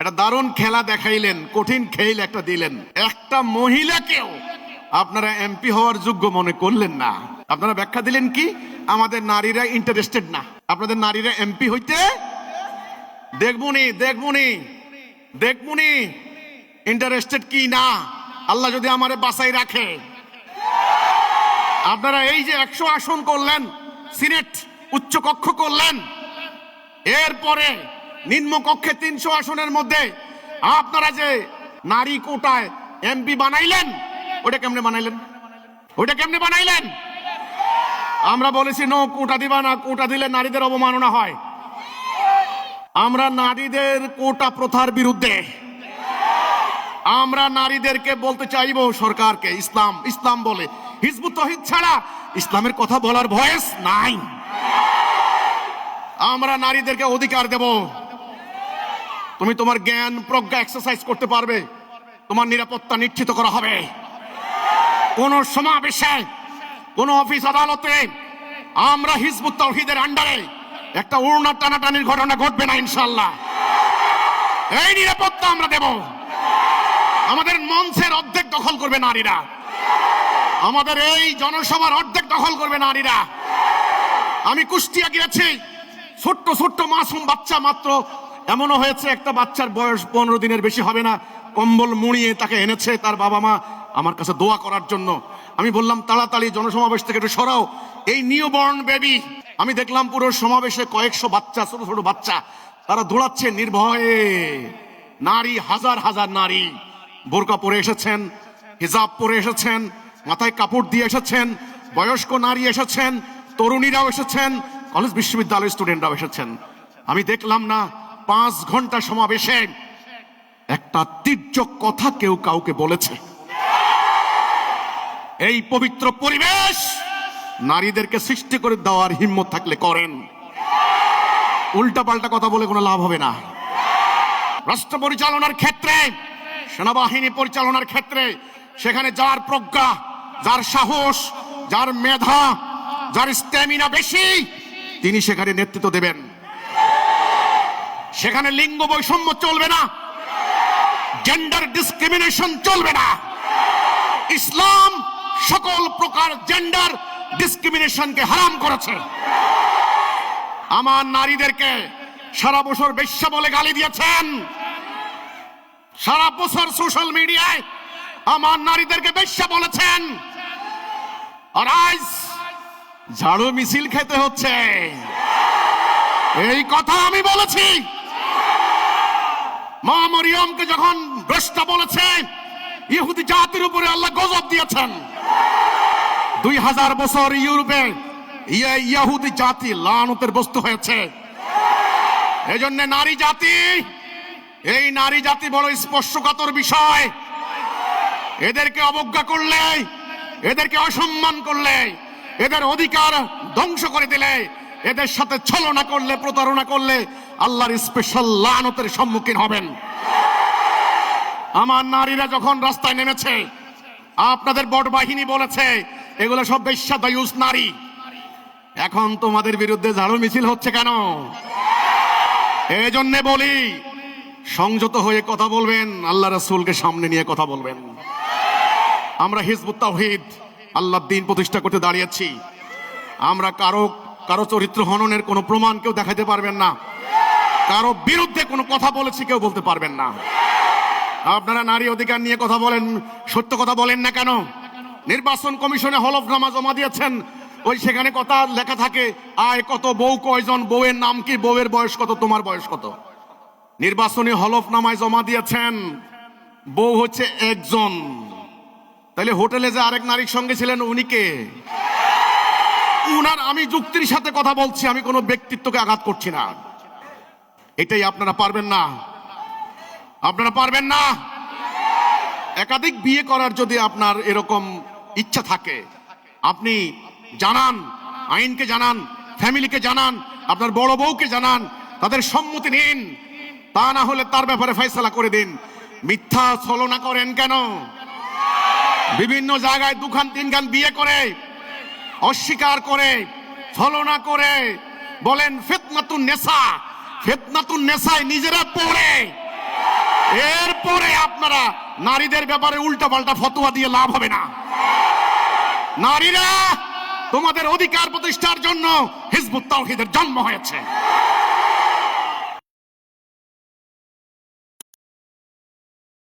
একটা দারুণ খেলা দেখাইলেন, কঠিন খেল একটা দিলেন। একটা মহিলাকেও আপনারা এমপি হওয়ার যোগ্য মনে করলেন না। আপনারা ব্যাখ্যা দিলেন কি, আমাদের নারীরা ইন্টারেস্টেড না, আপনাদের নারীরা এমপি হইতে দেখবুনি ইন্টারেস্টেড কি না। আল্লাহ যদি আমারে বাঁচাই রাখে, আপনারা এই যে 100 আসন করলেন, সিনেট উচ্চ কক্ষ করলেন, এরপরে নিম্ন কক্ষে 300 আসনের মধ্যে আপনারা যে নারী কোটায় এমপি বানাইলেন, ওটা কেমনে বানাইলেন? আমরা বলেছি নো, কোটা দিবা না, কোটা দিলে নারীদের অবমাননা হয়। আমরা নারীদের কোটা প্রথার বিরুদ্ধে। আমরা নারীদেরকে বলতে চাইবো সরকারকে, ইসলাম বলে, হিজবুত তৌহিদ ছাড়া ইসলামের কথা বলার ভয়েস নাই। আমরা নারীদেরকে অধিকার দেব। তুমি তোমার জ্ঞান প্রজ্ঞা এক্সারসাইজ করতে পারবে, তোমার নিরাপত্তা নিশ্চিত করা হবে। কোন সমাবেশে, কোন অফিস আদালতে আমরা হিজবুত তাওহীদের আন্ডারে একটা ওড়না টানাটানির ঘটনা ঘটবে না ইনশাআল্লাহ। এই নিরাপত্তা আমরা দেব। আমাদের মঞ্চের অর্ধেক দখল করবে নারীরা, আমাদের এই জনসভার অর্ধেক দখল করবে নারীরা। আমি কুষ্টিয়া গিয়েছি, ছোট্ট মাসুম বাচ্চা, মাত্র এমনও হয়েছে একটা বাচ্চার বয়স 15 দিনের বেশি হবে না, কম্বল মুড়িয়ে তাকে এনেছে তার বাবা মা আমার কাছে দোয়া করার জন্য। আমি বললাম তাড়াতাড়ি জনসমাবেশ থেকে একটু সরাও এই নিউবর্ন বেবি। আমি দেখলাম পুরো সমাবেশে কয়েকশো বাচ্চা, ছোট বাচ্চা, তারা দৌড়াচ্ছে নির্ভয়ে। নারী, হাজার হাজার নারী বোরকা পরে এসেছেন, হিজাব পরে এসেছেন, মাথায় কাপড় দিয়ে এসেছেন, বয়স্ক নারী এসেছেন, তরুণীরাও এসেছেন, কলেজ বিশ্ববিদ্যালয়ের স্টুডেন্টরাও এসেছেন। আমি দেখলাম না 5 ঘন্টা সমাবেশে একটা তীর্যক কথা কেউ কাউকে বলেছে। এই পবিত্র পরিবেশ নারীদেরকে সৃষ্টি করে দেওয়ার হিম্মত থাকলে করেন, উল্টাপাল্টা কথা বলে কোনো লাভ হবে না। রাষ্ট্র পরিচালনার ক্ষেত্রে, সেনাবাহিনী পরিচালনার ক্ষেত্রে, সেখানে যার প্রজ্ঞা, যার সাহস, যার মেধা, যার স্ট্যামিনা বেশি, তিনি সেখানে নেতৃত্ব দেবেন। সেখানে লিঙ্গ বৈষম্য চলবে না, জেন্ডার ডিসক্রিমিনেশন চলবে না। ইসলাম সকল প্রকার জেন্ডার ডিসক্রিমিনেশনকে হারাম করেছে। আমার নারীদেরকে সারা বছর বেশ্যা বলে গালি দিয়েছেন, সারা বছর সোশ্যাল মিডিয়ায় আমার নারীদেরকে বেশ্যা বলেছেন, আর আজ ঝাড়ু মিছিল খেতে হচ্ছে। এই কথা আমি বলেছি। মা মরিয়মকে যখন ভ্রষ্টা বলেছে, ইহুদি জাতির উপরে আল্লাহ গজব দিয়েছেন। 2000 বছর ইউরোপে ইহুদি জাতি লানতের বস্তু হয়েছে। এজন্য এই নারী জাতি বড় স্পর্শকাতর বিষয়। এদেরকে অবজ্ঞা করলে, এদেরকে অসম্মান করলে, এদের অধিকার ধ্বংস করে দিলে, এদের সাথে ছলনা করলে, প্রতারণা করলে আল্লাহর স্পেশাল লানতের সম্মুখীন হবেন। আমার নারীরা যখন রাস্তায় নেমেছে, আপনাদের বড় বাহিনী বলেছে এগুলো সব বেশ্যা দায়ুস নারী। এখন তোমাদের বিরুদ্ধে ঝাড়ু মিছিল হচ্ছে কেন? এই জন্য বলি, সংযত হয়ে কথা বলবেন, আল্লাহ রাসূলকে সামনে নিয়ে কথা বলবেন। আমরা হিজবুত তাওহীদ আল্লাহর দ্বীন প্রতিষ্ঠা করতে দাঁড়িয়েছি। আমরা কারো চরিত্র হননের কোনো প্রমাণ কেউ দেখাতে পারবেন না, কারো বিরুদ্ধে কোনো কথা বলেছি কেউ বলতে পারবেন না। আপনারা নারী অধিকার নিয়ে কথা বলেন, সত্য কথা বলেন না কেন? নির্বাচন কমিশনে হলফনামা জমা দিয়েছেন, ওই সেখানে কথা লেখা থাকে আয় কত, বউ কয়জন, বউয়ের নাম কি, বউয়ের বয়স কত, তোমার বয়স কত। নির্বাচনী হলফনামায় জমা দিয়েছেন বউ হচ্ছে একজন, তাহলে হোটেলে যে আরেক নারীর সঙ্গে ছিলেন উনি কে? উনার, আমি যুক্তির সাথে কথা বলছি, আমি কোনো ব্যক্তিত্বকে আঘাত করছি না। এটাই আপনারা পারবেন না, আপনারা পারবেন না। একাধিক বিয়ে করার যদি আপনার এরকম ইচ্ছা থাকে, আপনি জানান, আইনকে জানান, ফ্যামিলিকে জানান, আপনার বড় বউকে জানান, তাদের সম্মতি নিন। তা না হলে তার ব্যাপারে ফয়সালা করে দিন। মিথ্যা ছলনা করেন কেন? বিভিন্ন জায়গায় 2 খান 3 খান বিয়ে করে, অস্বীকার করে, ছলনা করে বলেন ফিতনাতুন নেসা। ফিতনাতুন নেসায় নিজেরা পড়ে এরপরে আপনারা নারীদের ব্যাপারে উল্টাপাল্টা ফতোয়া দিয়ে লাভ হবে না। নারীরা, তোমাদের অধিকার প্রতিষ্ঠার জন্য হিজবুত তাওহীদের জন্ম হয়েছে।